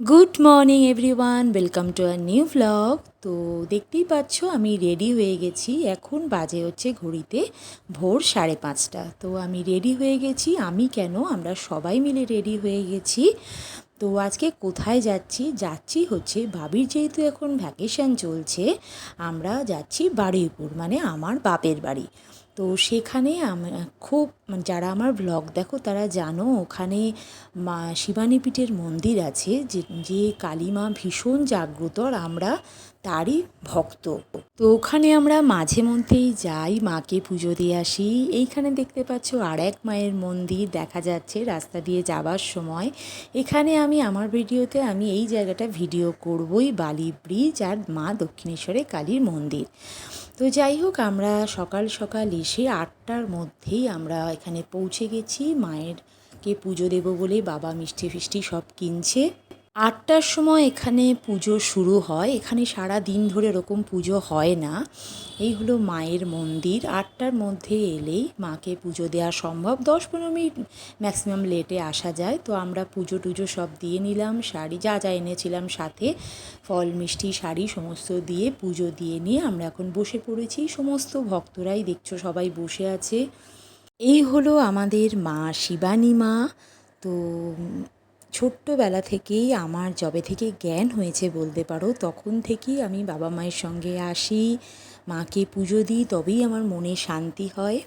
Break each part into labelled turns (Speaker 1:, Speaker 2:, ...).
Speaker 1: Good morning everyone, welcome to a new vlog. তো দেখতেই পাচ্ছ আমি রেডি হয়ে গেছি। এখন বাজে হচ্ছে ঘড়িতে ভোর 5:30। তো আমি রেডি হয়ে গেছি। আমি কেন, আমরা সবাই মিলে রেডি হয়ে গেছি। তো আজকে কোথায় যাচ্ছি হচ্ছে ভাবির যেহেতু এখন ভ্যাকেশন চলছে, আমরা যাচ্ছি বারুইপুর, মানে আমার বাপের বাড়ি। তো সেখানে খুব যারা আমার ব্লগ দেখো তারা জানো, ওখানে মা শিবানীপীঠের মন্দির আছে, যে কালী মা ভীষণ জাগ্রত, আর আমরা তারই ভক্ত। তো ওখানে আমরা মাঝে মধ্যেই যাই, মাকে পুজো দিয়ে আসি। এইখানে দেখতে পাচ্ছ আর এক মায়ের মন্দির দেখা যাচ্ছে রাস্তা দিয়ে যাবার সময়। এখানে আমি আমার ভিডিওতে আমি এই জায়গাটা ভিডিও করবই, বালি ব্রিজ আর মা দক্ষিণেশ্বরে কালীর মন্দির। তো যাই হোক, আমরা সকাল সকাল এসে 8টার মধ্যেই আমরা এখানে পৌঁছে গেছি। মায়েরকে পুজো দেবো বলে বাবা মিষ্টি ফিষ্টি সব কিনছে। 8টার সময় এখানে পুজো শুরু হয়। এখানে সারা দিন ধরে এরকম পুজো হয় না। এই হলো মায়ের মন্দির। 8টার মধ্যে এলেই মাকে পুজো দেওয়া সম্ভব। 10-15 মিনিট ম্যাক্সিমাম লেটে আসা যায়। তো আমরা পুজো টুজো সব দিয়ে নিলাম, শাড়ি যা যা এনেছিলাম সাথে, ফল মিষ্টি শাড়ি সমস্ত দিয়ে পুজো দিয়ে নিয়ে আমরা এখন বসে পড়েছি। সমস্ত ভক্তরাই দেখছো সবাই বসে আছে। এই হলো আমাদের মা শিবানী মা। তো ছোট্টবেলা থেকেই আমার যবে থেকে জ্ঞান হয়েছে বলতে পারো, তখন থেকেই আমি বাবা মায়ের সঙ্গে আসি, মাকে পুজো দিই, তবেই আমার মনে শান্তি হয়।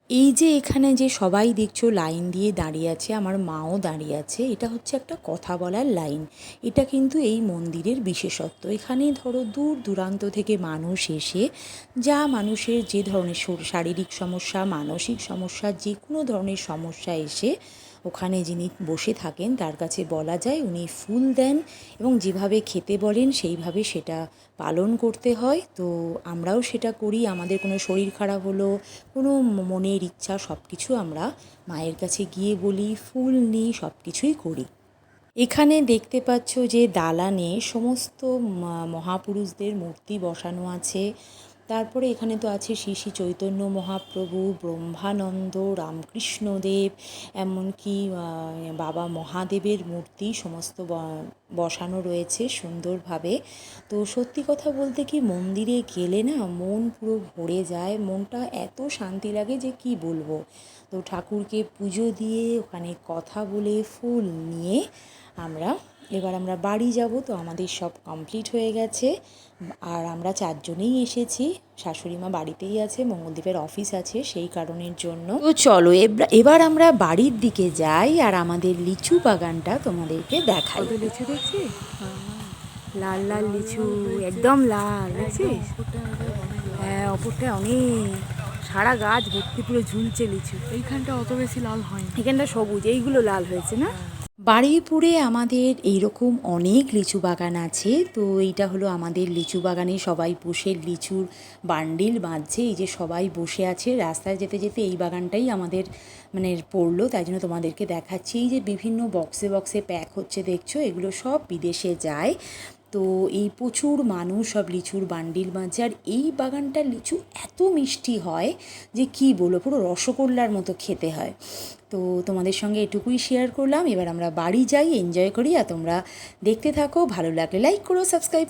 Speaker 1: এই যে এখানে যে সবাই দেখছো লাইন দিয়ে দাঁড়িয়ে আছে, আমার মাও দাঁড়িয়ে আছে, এটা হচ্ছে একটা কথা বলার লাইন। এটা কিন্তু এই মন্দিরের বিশেষত্ব। এখানে ধরো দূর দূরান্ত থেকে মানুষ এসে, যা মানুষের যে ধরনের শারীরিক সমস্যা, মানসিক সমস্যা, যে কোনো ধরনের সমস্যা এসে ওখানে যিনি বসে থাকেন তার কাছে বলা যায়, উনি ফুল দেন এবং যেভাবে খেতে বলেন সেইভাবে সেটা পালন করতে হয়। তো আমরাও সেটা করি। আমাদের কোনো শরীর খারাপ হলো, কোনো মনের ইচ্ছা, সব কিছু আমরা মায়ের কাছে গিয়ে বলি, ফুল নিই, সব কিছুই করি। এখানে দেখতে পাচ্ছ যে দালানে সমস্ত মহাপুরুষদের মূর্তি বসানো আছে। তারপরে এখানে তো আছে শ্রী শ্রী চৈতন্য মহাপ্রভু, ব্রহ্মানন্দ, রামকৃষ্ণদেব, এমনকি বাবা মহাদেবের মূর্তি সমস্ত বসানো রয়েছে সুন্দরভাবে। তো সত্যি কথা বলতে কি, মন্দিরে গেলে না মন পুরো ভরে যায়, মনটা এত শান্তি লাগে যে কি বলবো। তো ঠাকুরকে পুজো দিয়ে ওখানে কথা বলে ফুল নিয়ে এবার আমরা বাড়ি যাব। তো আমাদের সব কমপ্লিট হয়ে গেছে, আর আমরা 4জনেই এসেছি। শাশুড়ি মা বাড়িতেই আছে, মঙ্গলদ্বীপের অফিস আছে সেই কারণের জন্য। তো চলো এবার আমরা বাড়ির দিকে যাই, আর আমাদের লিচু বাগানটা তোমাদেরকে দেখাই। লিচু দেখছি, লাল লাল লিচু, একদম লাল, দেখছিস? হ্যাঁ, অপরটা অনেক, সারা গাছ ভর্তি পুরো ঝুলছে লিচু।
Speaker 2: এইখানটা অত বেশি লাল হয়নি,
Speaker 1: এখানটা সবুজ, এইগুলো লাল হয়েছে না? বারুইপুরে আমাদের এইরকম অনেক লিচু বাগান আছে। তো এইটা হলো আমাদের লিচু বাগানে সবাই বসে লিচুর বান্ডিল বাঁধছে। এই যে সবাই বসে আছে, রাস্তায় যেতে যেতে এই বাগানটাই আমাদের মানে পড়লো, তাই জন্য তোমাদেরকে দেখাচ্ছি। এই যে বিভিন্ন বক্সে বক্সে প্যাক হচ্ছে দেখছো, এগুলো সব বিদেশে যায়। তো এই প্রচুর মানুষ সব লিচুর বান্ডিল বাঁধছে, আর এই বাগানটার লিচু এত মিষ্টি হয় যে কি বলবো, পুরো রসগোল্লার মতো খেতে হয়। তো তোমাদের সঙ্গে এটুকুই শেয়ার করলাম। এবার আমরা বাড়ি যাই, এনজয় করি, আর তোমরা দেখতে থাকো। ভালো লাগলে লাইক করো, সাবস্ক্রাইব।